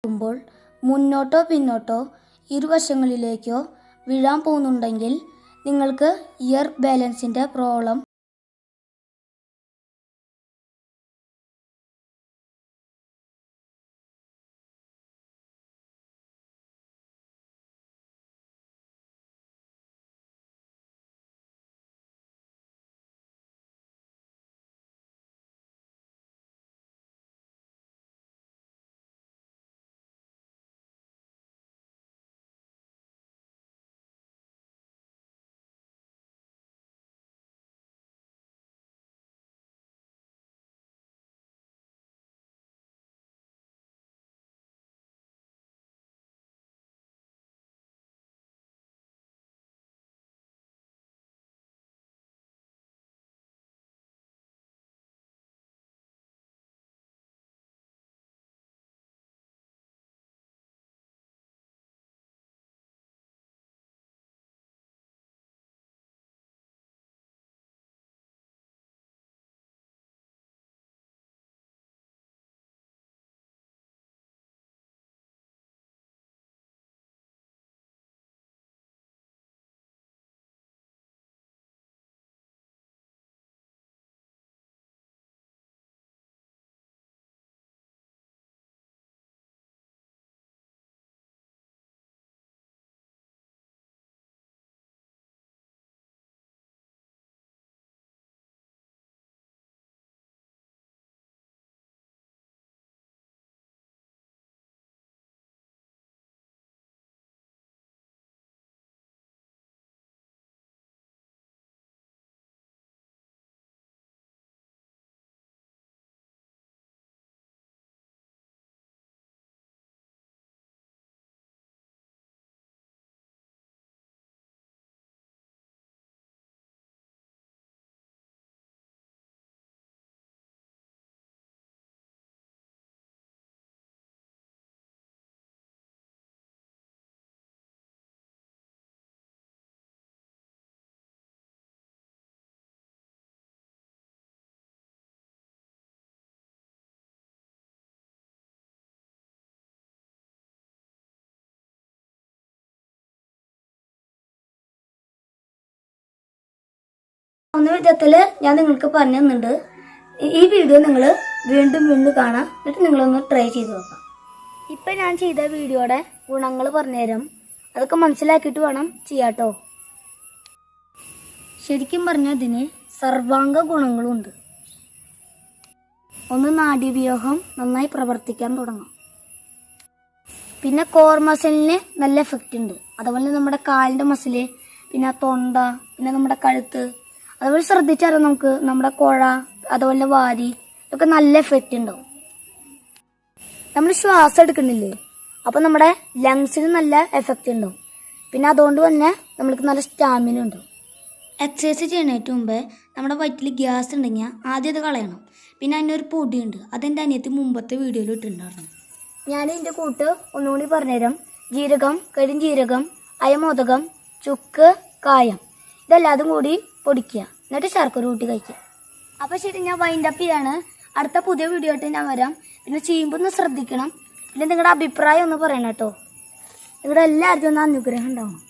ുമ്പോൾ മുന്നോട്ടോ പിന്നോട്ടോ ഇരുവശങ്ങളിലേക്കോ വീഴാൻ പോകുന്നുണ്ടെങ്കിൽ നിങ്ങൾക്ക് ഇയർ ബാലൻസിൻ്റെ പ്രോബ്ലം വിധത്തിൽ ഞാൻ നിങ്ങൾക്ക് പറഞ്ഞു തന്നിട്ടുണ്ട്. ഈ വീഡിയോ നിങ്ങൾ വീണ്ടും വീണ്ടും കാണാം, എന്നിട്ട് നിങ്ങളൊന്ന് ട്രൈ ചെയ്ത് നോക്കാം. ഇപ്പം ഞാൻ ചെയ്ത വീഡിയോയുടെ ഗുണങ്ങൾ പറഞ്ഞുതരാം, അതൊക്കെ മനസ്സിലാക്കിയിട്ട് വേണം ചെയ്യാട്ടോ. ശരിക്കും പറഞ്ഞാൽ ഇതിന് സർവാംഗ ഗുണങ്ങളുണ്ട്. ഒന്ന്, നാഡീവ്യൂഹം നന്നായി പ്രവർത്തിക്കാൻ തുടങ്ങും. പിന്നെ കോർ മസിലിന് നല്ല എഫക്റ്റ് ഉണ്ട്. അതുപോലെ നമ്മുടെ കാലിൻ്റെ മസില്, പിന്നെ തൊണ്ട, പിന്നെ നമ്മുടെ കഴുത്ത്, അതുപോലെ ശ്രദ്ധിച്ചാൽ നമുക്ക് നമ്മുടെ കുഴ, അതുപോലെ വാരി, ഇതൊക്കെ നല്ല എഫക്റ്റ് ഉണ്ടാവും. നമ്മൾ ശ്വാസം എടുക്കണില്ലേ, അപ്പോൾ നമ്മുടെ ലങ്സിന് നല്ല എഫക്റ്റ് ഉണ്ടാവും. പിന്നെ അതുകൊണ്ട് തന്നെ നമ്മൾക്ക് നല്ല സ്റ്റാമിന ഉണ്ടാവും. എക്സസൈസ് ചെയ്യുന്നതിന് മുമ്പേ നമ്മുടെ വയറ്റിൽ ഗ്യാസ് ഉണ്ടെങ്കിൽ ആദ്യം അത് കളയണം. പിന്നെ അതിനൊരു പൊടിയുണ്ട്, അതെൻ്റെ അനിയത്തി മുമ്പത്തെ വീഡിയോയിൽ ഇട്ടിട്ടുണ്ടായിരുന്നു. ഞാൻ ഇതിൻ്റെ കൂട്ട് ഒന്നുകൂടി പറഞ്ഞുതരാം. ജീരകം, കരിഞ്ജീരകം, അയമോദകം, ചുക്ക്, കായം, ഇതെല്ലാതും കൂടി പൊടിക്കുക, എന്നിട്ട് ശർക്കര കൂട്ടി കഴിക്കുക. അപ്പോൾ ശരി, ഞാൻ വൈൻഡ് അപ്പ് ചെയ്യാണ്. അടുത്ത പുതിയ വീഡിയോ ആയിട്ട് ഞാൻ വരാം. പിന്നെ ചെയ്യുമ്പോൾ ഒന്ന് ശ്രദ്ധിക്കണം. പിന്നെ നിങ്ങളുടെ അഭിപ്രായം ഒന്ന് പറയണം കേട്ടോ. നിങ്ങളുടെ എല്ലാവരുടെയും ഒന്ന് അനുഗ്രഹം ഉണ്ടാവണം.